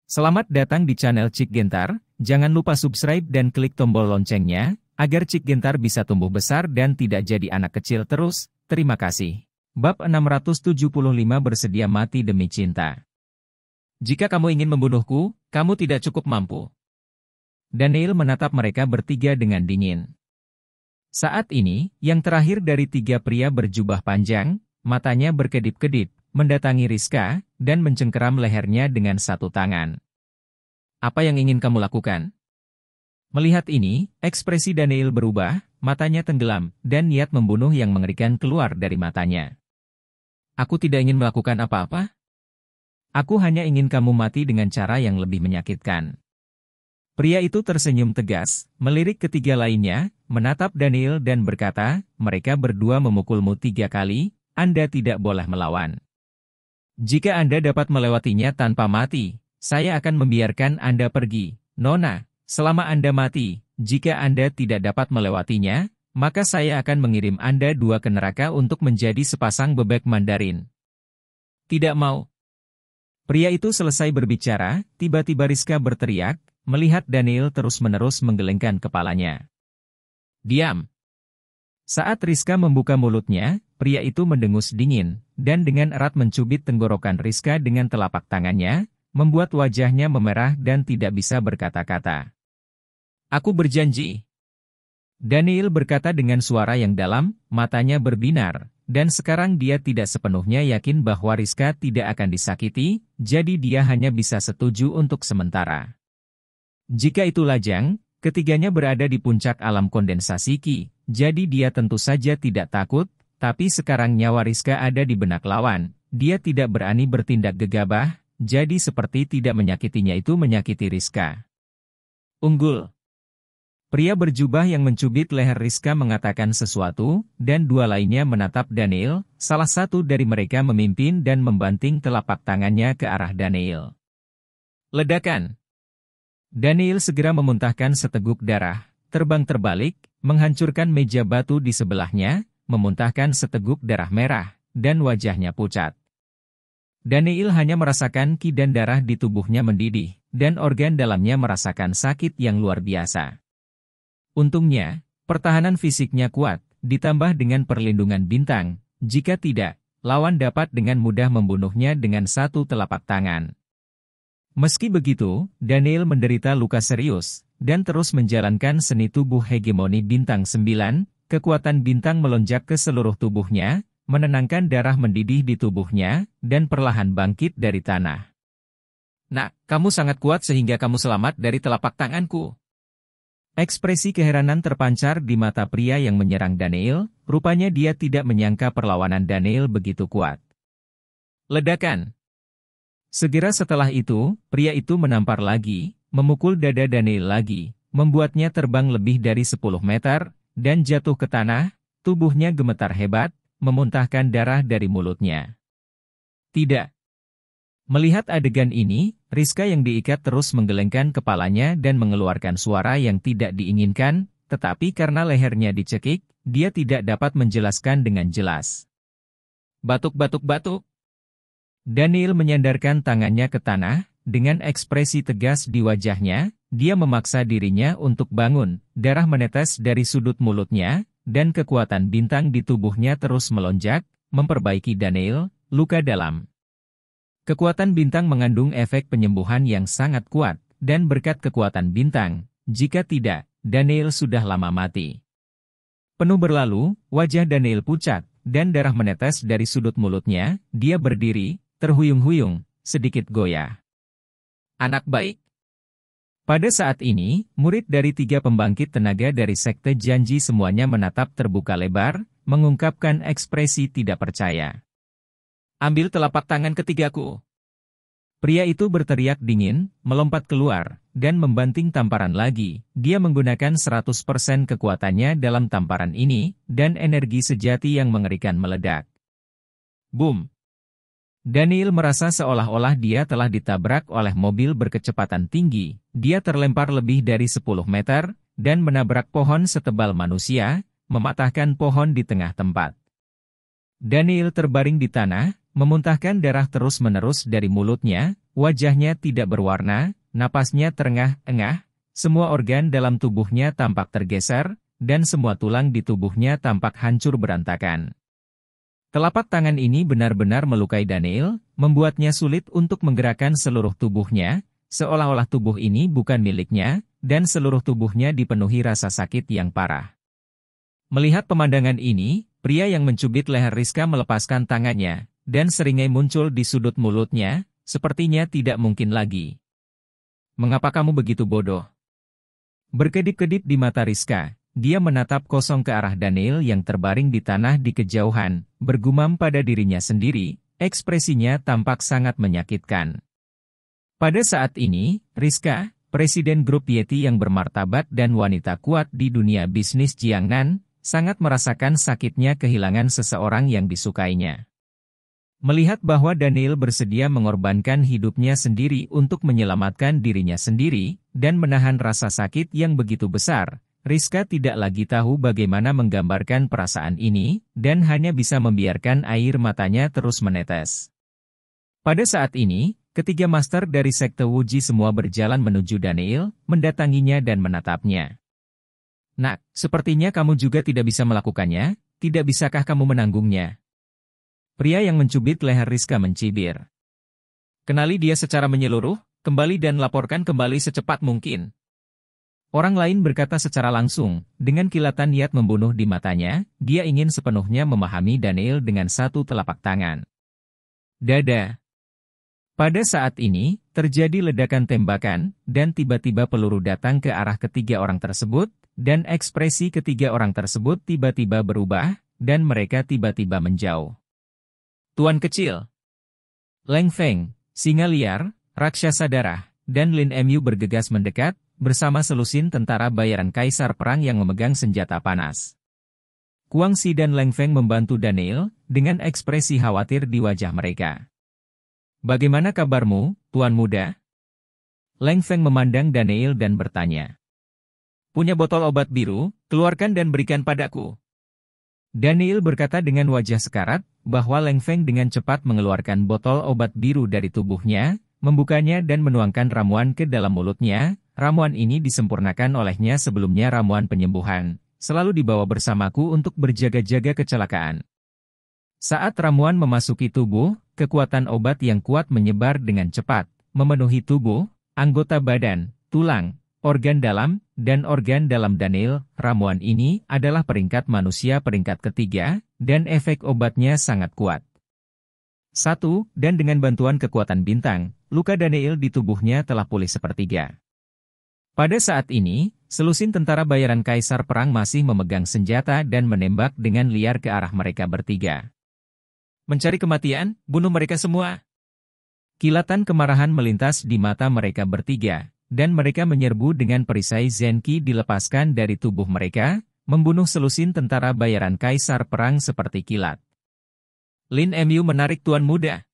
Selamat datang di channel Cik Gentar, jangan lupa subscribe dan klik tombol loncengnya, agar Cik Gentar bisa tumbuh besar dan tidak jadi anak kecil terus, terima kasih. Bab 675 bersedia mati demi cinta. Jika kamu ingin membunuhku, kamu tidak cukup mampu. Daniel menatap mereka bertiga dengan dingin. Saat ini, yang terakhir dari tiga pria berjubah panjang, matanya berkedip-kedip, mendatangi Rizka, dan mencengkeram lehernya dengan satu tangan. Apa yang ingin kamu lakukan? Melihat ini, ekspresi Daniel berubah, matanya tenggelam, dan niat membunuh yang mengerikan keluar dari matanya. Aku tidak ingin melakukan apa-apa. Aku hanya ingin kamu mati dengan cara yang lebih menyakitkan. Pria itu tersenyum tegas, melirik ketiga lainnya, menatap Daniel dan berkata, mereka berdua memukulmu 3 kali, Anda tidak boleh melawan. Jika Anda dapat melewatinya tanpa mati, saya akan membiarkan Anda pergi. Nona, selama Anda mati, jika Anda tidak dapat melewatinya, maka saya akan mengirim Anda 2 ke neraka untuk menjadi sepasang bebek Mandarin. Tidak mau. Pria itu selesai berbicara, tiba-tiba Rizka berteriak, melihat Daniel terus-menerus menggelengkan kepalanya. Diam. Saat Rizka membuka mulutnya, pria itu mendengus dingin, dan dengan erat mencubit tenggorokan Rizka dengan telapak tangannya, membuat wajahnya memerah dan tidak bisa berkata-kata. Aku berjanji. Daniel berkata dengan suara yang dalam, matanya berbinar, dan sekarang dia tidak sepenuhnya yakin bahwa Rizka tidak akan disakiti, jadi dia hanya bisa setuju untuk sementara. Jika itu lajang, ketiganya berada di puncak alam kondensasi Ki, jadi dia tentu saja tidak takut, tapi sekarang nyawa Rizka ada di benak lawan, dia tidak berani bertindak gegabah, jadi seperti tidak menyakitinya itu menyakiti Rizka. Unggul. Pria berjubah yang mencubit leher Rizka mengatakan sesuatu, dan 2 lainnya menatap Daniel, salah satu dari mereka memimpin dan membanting telapak tangannya ke arah Daniel. Ledakan. Daniel segera memuntahkan seteguk darah, terbang terbalik, menghancurkan meja batu di sebelahnya, memuntahkan seteguk darah merah, dan wajahnya pucat. Daniel hanya merasakan ki dan darah di tubuhnya mendidih, dan organ dalamnya merasakan sakit yang luar biasa. Untungnya, pertahanan fisiknya kuat, ditambah dengan perlindungan bintang, jika tidak, lawan dapat dengan mudah membunuhnya dengan satu telapak tangan. Meski begitu, Daniel menderita luka serius, dan terus menjalankan seni tubuh hegemoni bintang 9, kekuatan bintang melonjak ke seluruh tubuhnya, menenangkan darah mendidih di tubuhnya, dan perlahan bangkit dari tanah. Nak, kamu sangat kuat sehingga kamu selamat dari telapak tanganku. Ekspresi keheranan terpancar di mata pria yang menyerang Daniel, rupanya dia tidak menyangka perlawanan Daniel begitu kuat. Ledakan. Segera setelah itu, pria itu menampar lagi, memukul dada Daniel lagi, membuatnya terbang lebih dari 10 meter, dan jatuh ke tanah, tubuhnya gemetar hebat, memuntahkan darah dari mulutnya. Tidak. Melihat adegan ini, Rizka yang diikat terus menggelengkan kepalanya dan mengeluarkan suara yang tidak diinginkan, tetapi karena lehernya dicekik, dia tidak dapat menjelaskan dengan jelas. Batuk-batuk-batuk. Daniel menyandarkan tangannya ke tanah, dengan ekspresi tegas di wajahnya, dia memaksa dirinya untuk bangun, darah menetes dari sudut mulutnya, dan kekuatan bintang di tubuhnya terus melonjak, memperbaiki Daniel, luka dalam. Kekuatan bintang mengandung efek penyembuhan yang sangat kuat, dan berkat kekuatan bintang, jika tidak, Daniel sudah lama mati. Penuh berlalu, wajah Daniel pucat, dan darah menetes dari sudut mulutnya, dia berdiri, terhuyung-huyung, sedikit goyah. Anak baik. Pada saat ini, murid dari 3 pembangkit tenaga dari Sekte Janji semuanya menatap terbuka lebar, mengungkapkan ekspresi tidak percaya. Ambil telapak tangan ketigaku. Pria itu berteriak dingin, melompat keluar, dan membanting tamparan lagi. Dia menggunakan 100% kekuatannya dalam tamparan ini, dan energi sejati yang mengerikan meledak. Boom! Daniel merasa seolah-olah dia telah ditabrak oleh mobil berkecepatan tinggi. Dia terlempar lebih dari 10 meter, dan menabrak pohon setebal manusia, mematahkan pohon di tengah tempat. Daniel terbaring di tanah, memuntahkan darah terus-menerus dari mulutnya, wajahnya tidak berwarna, napasnya terengah-engah, semua organ dalam tubuhnya tampak tergeser, dan semua tulang di tubuhnya tampak hancur berantakan. Telapak tangan ini benar-benar melukai Daniel, membuatnya sulit untuk menggerakkan seluruh tubuhnya, seolah-olah tubuh ini bukan miliknya, dan seluruh tubuhnya dipenuhi rasa sakit yang parah. Melihat pemandangan ini, pria yang mencubit leher Rizka melepaskan tangannya, dan seringai muncul di sudut mulutnya, sepertinya tidak mungkin lagi. "Mengapa kamu begitu bodoh?" Berkedip-kedip di mata Rizka. Dia menatap kosong ke arah Daniel yang terbaring di tanah di kejauhan, bergumam pada dirinya sendiri, ekspresinya tampak sangat menyakitkan. Pada saat ini, Rizka, presiden grup Yeti yang bermartabat dan wanita kuat di dunia bisnis Jiangnan, sangat merasakan sakitnya kehilangan seseorang yang disukainya. Melihat bahwa Daniel bersedia mengorbankan hidupnya sendiri untuk menyelamatkan dirinya sendiri, dan menahan rasa sakit yang begitu besar, Rizka tidak lagi tahu bagaimana menggambarkan perasaan ini, dan hanya bisa membiarkan air matanya terus menetes. Pada saat ini, ketiga master dari sekte Wuji semua berjalan menuju Daniel, mendatanginya dan menatapnya. "Nak, sepertinya kamu juga tidak bisa melakukannya, tidak bisakah kamu menanggungnya?" Pria yang mencubit leher Rizka mencibir. "Kenali dia secara menyeluruh, kembali dan laporkan kembali secepat mungkin." Orang lain berkata secara langsung, dengan kilatan niat membunuh di matanya, dia ingin sepenuhnya memahami Daniel dengan satu telapak tangan. Dada. Pada saat ini, terjadi ledakan tembakan, dan tiba-tiba peluru datang ke arah ketiga orang tersebut, dan ekspresi ketiga orang tersebut tiba-tiba berubah, dan mereka tiba-tiba menjauh. "Tuan kecil." Leng Feng, singa liar, raksasa darah, dan Lin Mu bergegas mendekat, bersama selusin tentara bayaran kaisar perang yang memegang senjata panas. Kuang Xi dan Leng Feng membantu Daniel, dengan ekspresi khawatir di wajah mereka. "Bagaimana kabarmu, Tuan Muda?" Leng Feng memandang Daniel dan bertanya. "Punya botol obat biru, keluarkan dan berikan padaku." Daniel berkata dengan wajah sekarat, bahwa Leng Feng dengan cepat mengeluarkan botol obat biru dari tubuhnya, membukanya dan menuangkan ramuan ke dalam mulutnya. Ramuan ini disempurnakan olehnya sebelumnya ramuan penyembuhan, selalu dibawa bersamaku untuk berjaga-jaga kecelakaan. Saat ramuan memasuki tubuh, kekuatan obat yang kuat menyebar dengan cepat, memenuhi tubuh, anggota badan, tulang, organ dalam, dan organ dalam Daniel. Ramuan ini adalah peringkat manusia peringkat ketiga, dan efek obatnya sangat kuat. 1. Dan dengan bantuan kekuatan bintang, luka Daniel di tubuhnya telah pulih sepertiga. Pada saat ini, selusin tentara bayaran kaisar perang masih memegang senjata dan menembak dengan liar ke arah mereka bertiga. "Mencari kematian, bunuh mereka semua." Kilatan kemarahan melintas di mata mereka bertiga, dan mereka menyerbu dengan perisai Zenki dilepaskan dari tubuh mereka, membunuh selusin tentara bayaran kaisar perang seperti kilat. Lin Mu menarik Tuan Muda.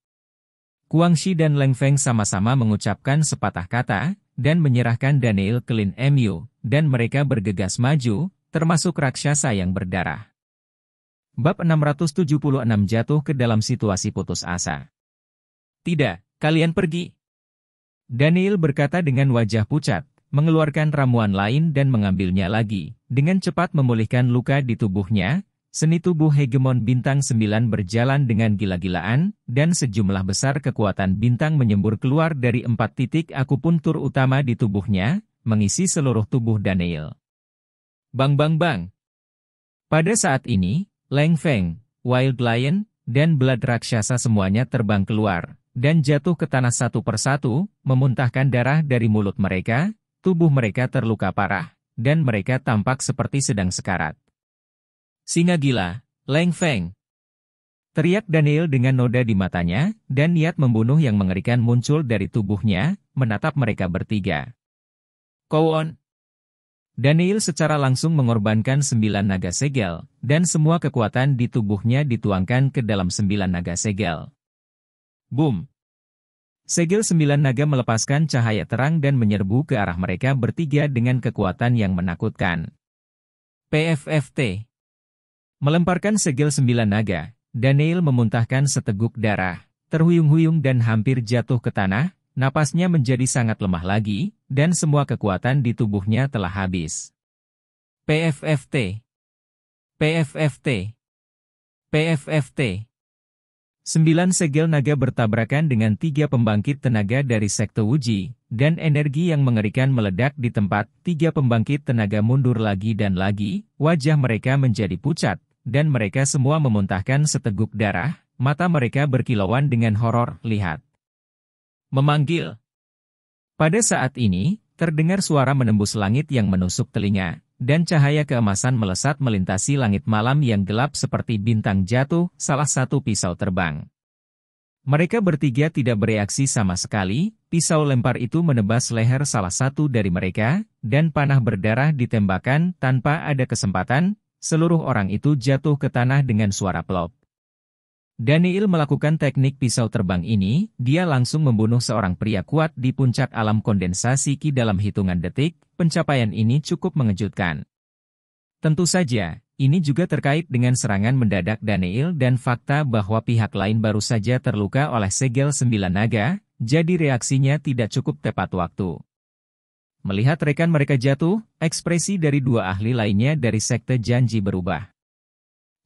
Kuang Xi dan Leng Feng sama-sama mengucapkan sepatah kata, dan menyerahkan Daniel ke Lin Mu, dan mereka bergegas maju, termasuk raksasa yang berdarah. Bab 676 jatuh ke dalam situasi putus asa. "Tidak, kalian pergi." Daniel berkata dengan wajah pucat, mengeluarkan ramuan lain dan mengambilnya lagi, dengan cepat memulihkan luka di tubuhnya. Seni tubuh hegemon bintang 9 berjalan dengan gila-gilaan, dan sejumlah besar kekuatan bintang menyembur keluar dari 4 titik akupuntur utama di tubuhnya, mengisi seluruh tubuh Daniel. Bang bang bang. Pada saat ini, Leng Feng, Wild Lion, dan Blood Raksasa semuanya terbang keluar, dan jatuh ke tanah satu persatu, memuntahkan darah dari mulut mereka, tubuh mereka terluka parah, dan mereka tampak seperti sedang sekarat. "Singa gila, Leng Feng!" teriak Daniel dengan noda di matanya, dan niat membunuh yang mengerikan muncul dari tubuhnya, menatap mereka bertiga. "Kowon!" Daniel secara langsung mengorbankan 9 naga segel, dan semua kekuatan di tubuhnya dituangkan ke dalam 9 naga segel. Boom! Segel 9 naga melepaskan cahaya terang dan menyerbu ke arah mereka bertiga dengan kekuatan yang menakutkan. PFFT. Melemparkan segel 9 naga, Daniel memuntahkan seteguk darah, terhuyung-huyung dan hampir jatuh ke tanah, napasnya menjadi sangat lemah lagi, dan semua kekuatan di tubuhnya telah habis. PFFT. PFFT. PFFT. 9 segel naga bertabrakan dengan 3 pembangkit tenaga dari sekte Wuji, dan energi yang mengerikan meledak di tempat. 3 pembangkit tenaga mundur lagi dan lagi, wajah mereka menjadi pucat, dan mereka semua memuntahkan seteguk darah, mata mereka berkilauan dengan horor. Lihat. Memanggil. Pada saat ini, terdengar suara menembus langit yang menusuk telinga, dan cahaya keemasan melesat melintasi langit malam yang gelap seperti bintang jatuh, salah satu pisau terbang. Mereka bertiga tidak bereaksi sama sekali, pisau lempar itu menebas leher salah satu dari mereka, dan panah berdarah ditembakkan tanpa ada kesempatan, seluruh orang itu jatuh ke tanah dengan suara plop. Daniel melakukan teknik pisau terbang ini, dia langsung membunuh seorang pria kuat di puncak alam kondensasi Ki dalam hitungan detik. Pencapaian ini cukup mengejutkan. Tentu saja, ini juga terkait dengan serangan mendadak Daniel dan fakta bahwa pihak lain baru saja terluka oleh segel 9 naga, jadi reaksinya tidak cukup tepat waktu. Melihat rekan mereka jatuh, ekspresi dari 2 ahli lainnya dari sekte Janji berubah.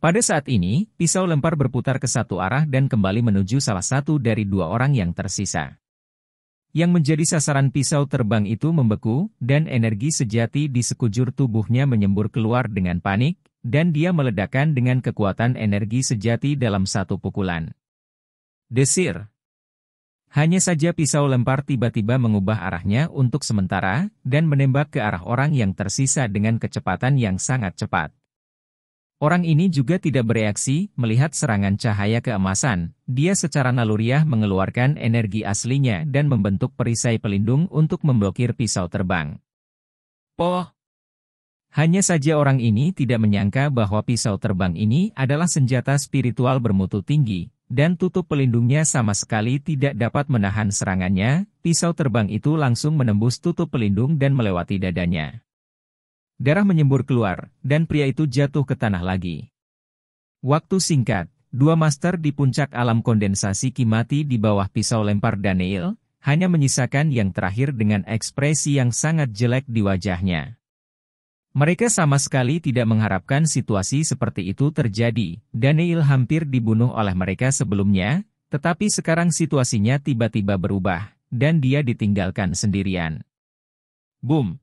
Pada saat ini, pisau lempar berputar ke satu arah dan kembali menuju salah satu dari 2 orang yang tersisa. Yang menjadi sasaran pisau terbang itu membeku, dan energi sejati di sekujur tubuhnya menyembur keluar dengan panik, dan dia meledakkan dengan kekuatan energi sejati dalam satu pukulan. Desir. Hanya saja pisau lempar tiba-tiba mengubah arahnya untuk sementara, dan menembak ke arah orang yang tersisa dengan kecepatan yang sangat cepat. Orang ini juga tidak bereaksi melihat serangan cahaya keemasan. Dia secara naluriah mengeluarkan energi aslinya dan membentuk perisai pelindung untuk memblokir pisau terbang. Poh! Hanya saja orang ini tidak menyangka bahwa pisau terbang ini adalah senjata spiritual bermutu tinggi, dan tutup pelindungnya sama sekali tidak dapat menahan serangannya. Pisau terbang itu langsung menembus tutup pelindung dan melewati dadanya. Darah menyembur keluar, dan pria itu jatuh ke tanah lagi. Waktu singkat, 2 master di puncak alam kondensasi Ki mati di bawah pisau lempar Daniel, hanya menyisakan yang terakhir dengan ekspresi yang sangat jelek di wajahnya. Mereka sama sekali tidak mengharapkan situasi seperti itu terjadi. Daniel hampir dibunuh oleh mereka sebelumnya, tetapi sekarang situasinya tiba-tiba berubah, dan dia ditinggalkan sendirian. Boom!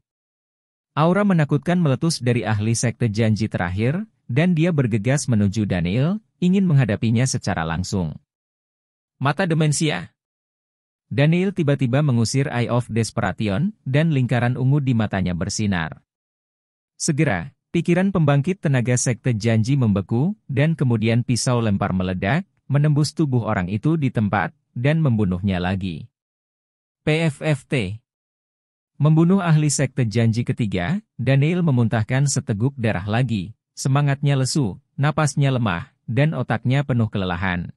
Aura menakutkan meletus dari ahli sekte Janji terakhir, dan dia bergegas menuju Daniel, ingin menghadapinya secara langsung. Mata demensia. Daniel tiba-tiba mengusir Eye of Desperation, dan lingkaran ungu di matanya bersinar. Segera, pikiran pembangkit tenaga sekte Janji membeku, dan kemudian pisau lempar meledak, menembus tubuh orang itu di tempat, dan membunuhnya lagi. PFFT. Membunuh ahli sekte Janji ketiga, Daniel memuntahkan seteguk darah lagi, semangatnya lesu, napasnya lemah, dan otaknya penuh kelelahan.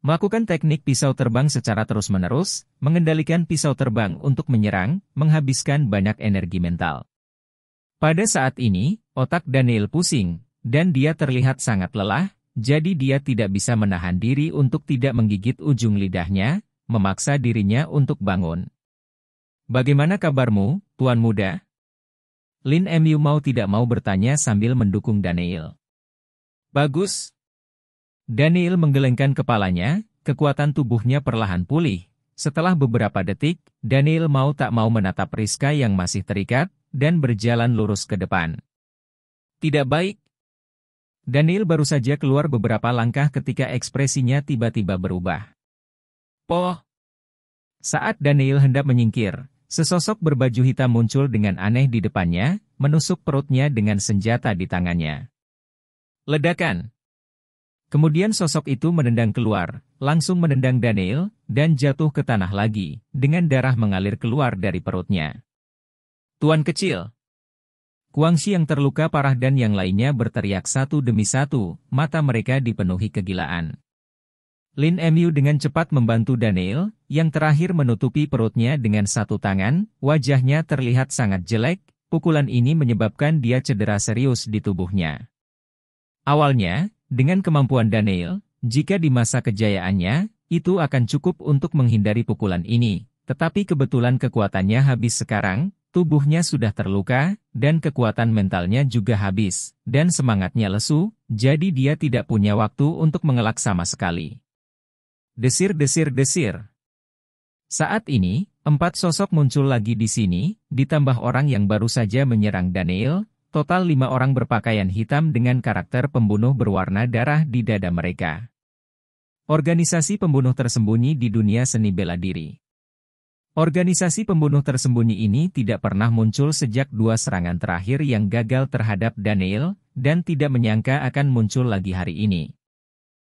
Melakukan teknik pisau terbang secara terus-menerus, mengendalikan pisau terbang untuk menyerang, menghabiskan banyak energi mental. Pada saat ini, otak Daniel pusing, dan dia terlihat sangat lelah, jadi dia tidak bisa menahan diri untuk tidak menggigit ujung lidahnya, memaksa dirinya untuk bangun. Bagaimana kabarmu, Tuan Muda? Lin Mu mau tidak mau bertanya sambil mendukung Daniel. Bagus. Daniel menggelengkan kepalanya, kekuatan tubuhnya perlahan pulih. Setelah beberapa detik, Daniel mau tak mau menatap Rizka yang masih terikat, dan berjalan lurus ke depan. Tidak baik. Daniel baru saja keluar beberapa langkah ketika ekspresinya tiba-tiba berubah. Poh! Saat Daniel hendak menyingkir, sesosok berbaju hitam muncul dengan aneh di depannya, menusuk perutnya dengan senjata di tangannya. Ledakan. Kemudian sosok itu menendang keluar, langsung menendang Daniel, dan jatuh ke tanah lagi, dengan darah mengalir keluar dari perutnya. Tuan kecil. Guangxi yang terluka parah dan yang lainnya berteriak satu demi satu, mata mereka dipenuhi kegilaan. Lin Mu dengan cepat membantu Daniel, yang terakhir menutupi perutnya dengan satu tangan, wajahnya terlihat sangat jelek, pukulan ini menyebabkan dia cedera serius di tubuhnya. Awalnya, Dengan kemampuan Daniel, jika di masa kejayaannya, itu akan cukup untuk menghindari pukulan ini. Tetapi kebetulan kekuatannya habis sekarang, tubuhnya sudah terluka, dan kekuatan mentalnya juga habis, dan semangatnya lesu, jadi dia tidak punya waktu untuk mengelak sama sekali. Desir-desir-desir. Saat ini, 4 sosok muncul lagi di sini, ditambah orang yang baru saja menyerang Daniel, total 5 orang berpakaian hitam dengan karakter pembunuh berwarna darah di dada mereka. Organisasi pembunuh tersembunyi di dunia seni bela diri. Organisasi pembunuh tersembunyi ini tidak pernah muncul sejak 2 serangan terakhir yang gagal terhadap Daniel, dan tidak menyangka akan muncul lagi hari ini.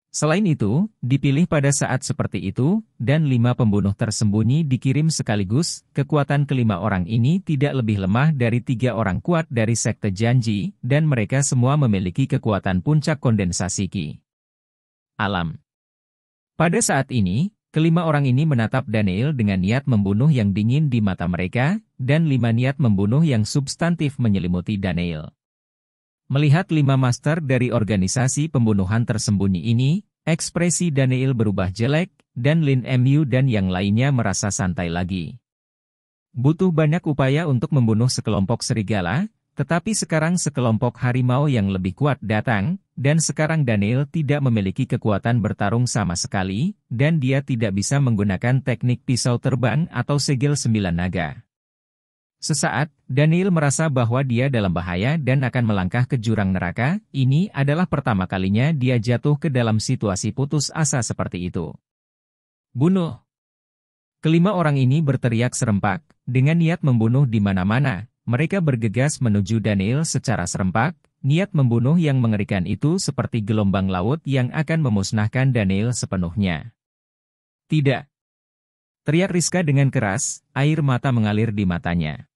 Selain itu, dipilih pada saat seperti itu, dan 5 pembunuh tersembunyi dikirim sekaligus, kekuatan kelima orang ini tidak lebih lemah dari 3 orang kuat dari Sekte Janji, dan mereka semua memiliki kekuatan puncak kondensasi Ki. Alam. Pada saat ini, kelima orang ini menatap Daniel dengan niat membunuh yang dingin di mata mereka, dan 5 niat membunuh yang substantif menyelimuti Daniel. Melihat 5 master dari organisasi pembunuhan tersembunyi ini, ekspresi Daniel berubah jelek, dan Lin Mu dan yang lainnya merasa santai lagi. Butuh banyak upaya untuk membunuh sekelompok serigala, tetapi sekarang sekelompok harimau yang lebih kuat datang, dan sekarang Daniel tidak memiliki kekuatan bertarung sama sekali, dan dia tidak bisa menggunakan teknik pisau terbang atau segel 9 naga. Sesaat, Daniel merasa bahwa dia dalam bahaya dan akan melangkah ke jurang neraka. Ini adalah pertama kalinya dia jatuh ke dalam situasi putus asa seperti itu. Bunuh! Kelima orang ini berteriak serempak, dengan niat membunuh di mana-mana. Mereka bergegas menuju Daniel secara serempak, niat membunuh yang mengerikan itu seperti gelombang laut yang akan memusnahkan Daniel sepenuhnya. Tidak! Teriak Rizka dengan keras, air mata mengalir di matanya.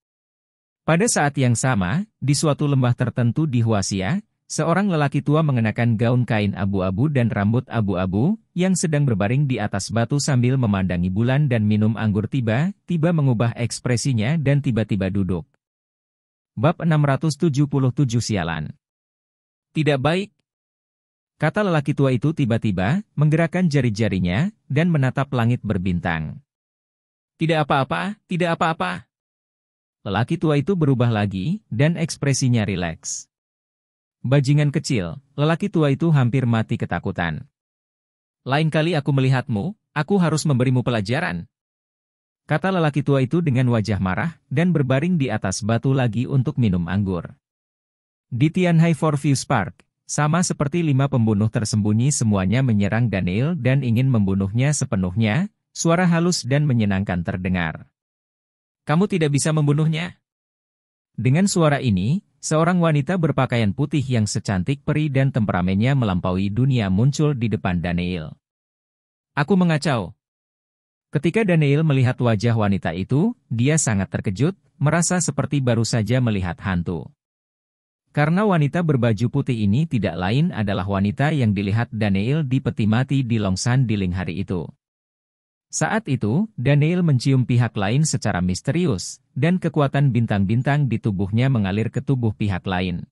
Pada saat yang sama, di suatu lembah tertentu di Huaxia, seorang lelaki tua mengenakan gaun kain abu-abu dan rambut abu-abu, yang sedang berbaring di atas batu sambil memandangi bulan dan minum anggur tiba-tiba mengubah ekspresinya dan tiba-tiba duduk. Bab 677 Sialan. Tidak baik. Kata lelaki tua itu tiba-tiba, menggerakkan jari-jarinya, dan menatap langit berbintang. Tidak apa-apa, tidak apa-apa. Lelaki tua itu berubah lagi, dan ekspresinya rileks. Bajingan kecil, lelaki tua itu hampir mati ketakutan. Lain kali aku melihatmu, aku harus memberimu pelajaran. Kata lelaki tua itu dengan wajah marah, dan berbaring di atas batu lagi untuk minum anggur. Di Tianhai Forfeus Park, sama seperti 5 pembunuh tersembunyi semuanya menyerang Daniel dan ingin membunuhnya sepenuhnya. Suara halus dan menyenangkan terdengar. Kamu tidak bisa membunuhnya? Dengan suara ini, seorang wanita berpakaian putih yang secantik peri dan temperamennya melampaui dunia muncul di depan Daniel. Aku mengacau. Ketika Daniel melihat wajah wanita itu, dia sangat terkejut, merasa seperti baru saja melihat hantu. Karena wanita berbaju putih ini tidak lain adalah wanita yang dilihat Daniel di peti mati di Longsan Diling hari itu. Saat itu, Daniel mencium pihak lain secara misterius, dan kekuatan bintang-bintang di tubuhnya mengalir ke tubuh pihak lain.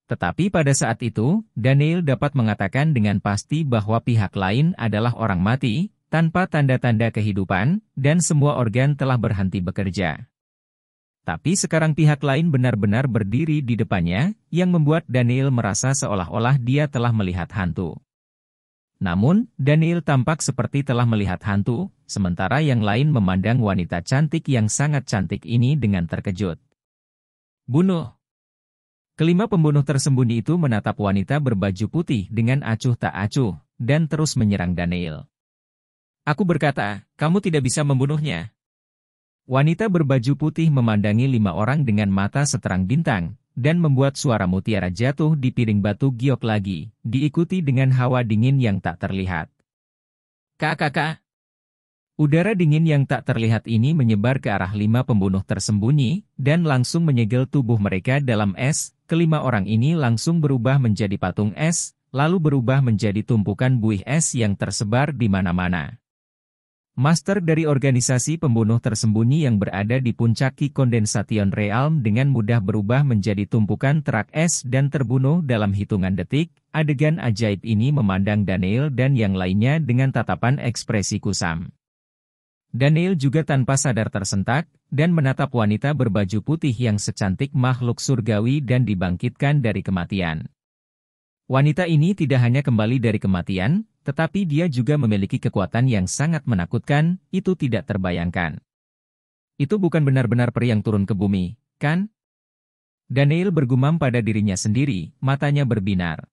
Tetapi pada saat itu, Daniel dapat mengatakan dengan pasti bahwa pihak lain adalah orang mati, tanpa tanda-tanda kehidupan, dan semua organ telah berhenti bekerja. Tapi sekarang pihak lain benar-benar berdiri di depannya, yang membuat Daniel merasa seolah-olah dia telah melihat hantu. Namun, Daniel tampak seperti telah melihat hantu, sementara yang lain memandang wanita cantik yang sangat cantik ini dengan terkejut. Bunuh! Kelima pembunuh tersembunyi itu menatap wanita berbaju putih dengan acuh tak acuh, dan terus menyerang Daniel. Aku berkata, kamu tidak bisa membunuhnya. Wanita berbaju putih memandangi 5 orang dengan mata seterang bintang, dan membuat suara mutiara jatuh di piring batu giok lagi, diikuti dengan hawa dingin yang tak terlihat. Kakak. Udara dingin yang tak terlihat ini menyebar ke arah 5 pembunuh tersembunyi, dan langsung menyegel tubuh mereka dalam es. Kelima orang ini langsung berubah menjadi patung es, lalu berubah menjadi tumpukan buih es yang tersebar di mana-mana. Master dari organisasi pembunuh tersembunyi yang berada di puncak Ki Condensation Realm dengan mudah berubah menjadi tumpukan terak es dan terbunuh dalam hitungan detik. Adegan ajaib ini memandang Daniel dan yang lainnya dengan tatapan ekspresi kusam. Daniel juga tanpa sadar tersentak, dan menatap wanita berbaju putih yang secantik makhluk surgawi dan dibangkitkan dari kematian. Wanita ini tidak hanya kembali dari kematian, tetapi dia juga memiliki kekuatan yang sangat menakutkan, itu tidak terbayangkan. Itu bukan benar-benar peri yang turun ke bumi, kan? Daniel bergumam pada dirinya sendiri, matanya berbinar.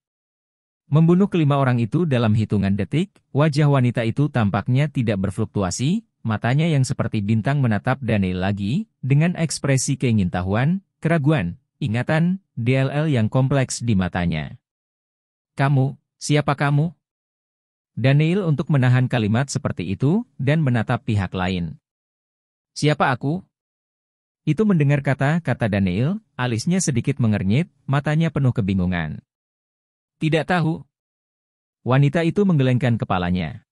Membunuh kelima orang itu dalam hitungan detik, wajah wanita itu tampaknya tidak berfluktuasi, matanya yang seperti bintang menatap Daniel lagi, dengan ekspresi keingintahuan, keraguan, ingatan, DLL yang kompleks di matanya. Kamu, siapa kamu? Daniel untuk menahan kalimat seperti itu, dan menatap pihak lain. Siapa aku? Itu mendengar kata-kata Daniel, alisnya sedikit mengernyit, matanya penuh kebingungan. Tidak tahu. Wanita itu menggelengkan kepalanya.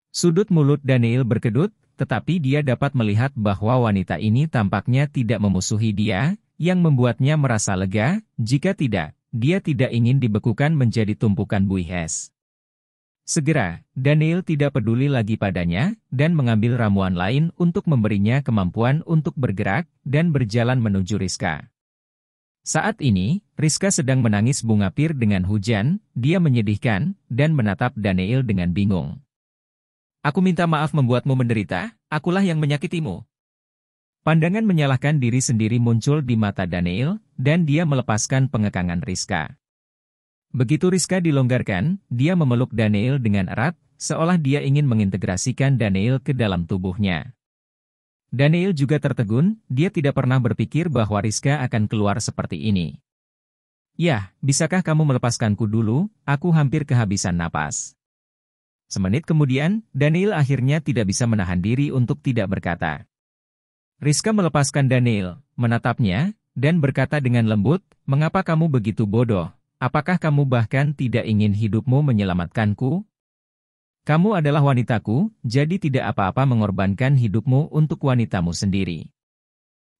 Sudut mulut Daniel berkedut, tetapi dia dapat melihat bahwa wanita ini tampaknya tidak memusuhi dia, yang membuatnya merasa lega, jika tidak, dia tidak ingin dibekukan menjadi tumpukan buih es. Segera, Daniel tidak peduli lagi padanya, dan mengambil ramuan lain untuk memberinya kemampuan untuk bergerak, dan berjalan menuju Rizka. Saat ini, Rizka sedang menangis bunga pir dengan hujan, dia menyedihkan, dan menatap Daniel dengan bingung. Aku minta maaf membuatmu menderita, akulah yang menyakitimu. Pandangan menyalahkan diri sendiri muncul di mata Daniel, dan dia melepaskan pengekangan Rizka. Begitu Rizka dilonggarkan, dia memeluk Daniel dengan erat, seolah dia ingin mengintegrasikan Daniel ke dalam tubuhnya. Daniel juga tertegun, dia tidak pernah berpikir bahwa Rizka akan keluar seperti ini. Yah, bisakah kamu melepaskanku dulu, aku hampir kehabisan napas. Semenit kemudian, Daniel akhirnya tidak bisa menahan diri untuk tidak berkata. Rizka melepaskan Daniel, menatapnya, dan berkata dengan lembut, mengapa kamu begitu bodoh? Apakah kamu bahkan tidak ingin hidupmu menyelamatkanku? Kamu adalah wanitaku, jadi tidak apa-apa mengorbankan hidupmu untuk wanitamu sendiri.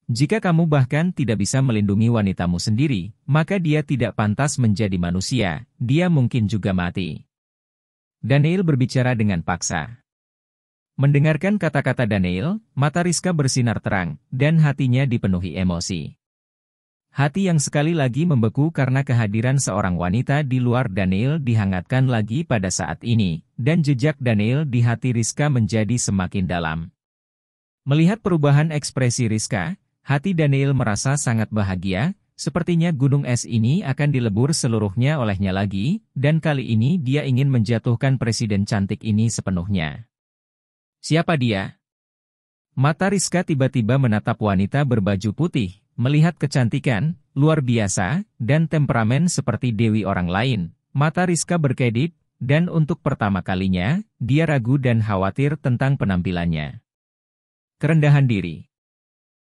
Jika kamu bahkan tidak bisa melindungi wanitamu sendiri, maka dia tidak pantas menjadi manusia, dia mungkin juga mati. Daniel berbicara dengan paksa. Mendengarkan kata-kata Daniel, mata Rizka bersinar terang, dan hatinya dipenuhi emosi. Hati yang sekali lagi membeku karena kehadiran seorang wanita di luar Daniel dihangatkan lagi pada saat ini, dan jejak Daniel di hati Rizka menjadi semakin dalam. Melihat perubahan ekspresi Rizka, hati Daniel merasa sangat bahagia, sepertinya gunung es ini akan dilebur seluruhnya olehnya lagi, dan kali ini dia ingin menjatuhkan presiden cantik ini sepenuhnya. Siapa dia? Mata Rizka tiba-tiba menatap wanita berbaju putih. Melihat kecantikan, luar biasa, dan temperamen seperti dewi orang lain, mata Rizka berkedip, dan untuk pertama kalinya, dia ragu dan khawatir tentang penampilannya. Kerendahan diri.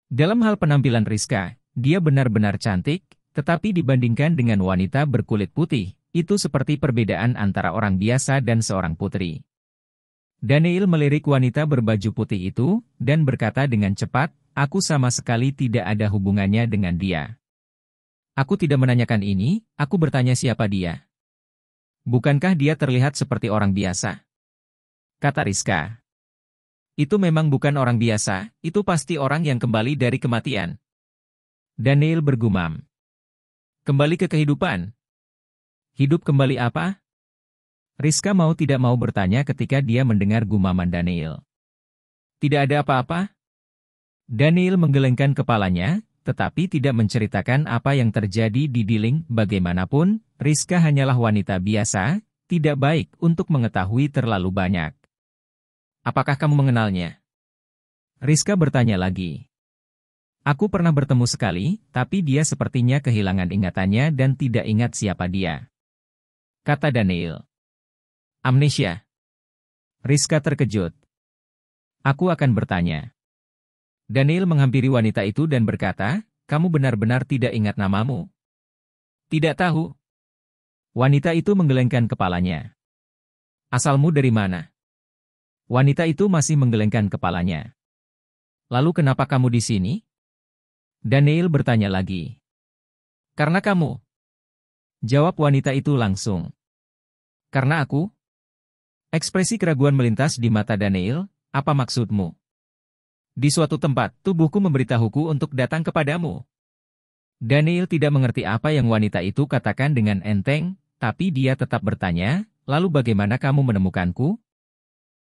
Dalam hal penampilan Rizka, dia benar-benar cantik, tetapi dibandingkan dengan wanita berkulit putih, itu seperti perbedaan antara orang biasa dan seorang putri. Daniel melirik wanita berbaju putih itu, dan berkata dengan cepat, aku sama sekali tidak ada hubungannya dengan dia. Aku tidak menanyakan ini, aku bertanya siapa dia. Bukankah dia terlihat seperti orang biasa? Kata Rizka. Itu memang bukan orang biasa, itu pasti orang yang kembali dari kematian. Daniel bergumam. Kembali ke kehidupan. Hidup kembali apa? Rizka mau tidak mau bertanya ketika dia mendengar gumaman Daniel. Tidak ada apa-apa? Daniel menggelengkan kepalanya, tetapi tidak menceritakan apa yang terjadi di Diling. Bagaimanapun, Rizka hanyalah wanita biasa, tidak baik untuk mengetahui terlalu banyak. Apakah kamu mengenalnya? Rizka bertanya lagi. Aku pernah bertemu sekali, tapi dia sepertinya kehilangan ingatannya dan tidak ingat siapa dia. Kata Daniel. Amnesia. Rizka terkejut. Aku akan bertanya. Daniel menghampiri wanita itu dan berkata, kamu benar-benar tidak ingat namamu? Tidak tahu. Wanita itu menggelengkan kepalanya. Asalmu dari mana? Wanita itu masih menggelengkan kepalanya. Lalu kenapa kamu di sini? Daniel bertanya lagi. Karena kamu. Jawab wanita itu langsung. Karena aku? Ekspresi keraguan melintas di mata Daniel, apa maksudmu? Di suatu tempat, tubuhku memberitahuku untuk datang kepadamu. Daniel tidak mengerti apa yang wanita itu katakan dengan enteng, tapi dia tetap bertanya, lalu bagaimana kamu menemukanku?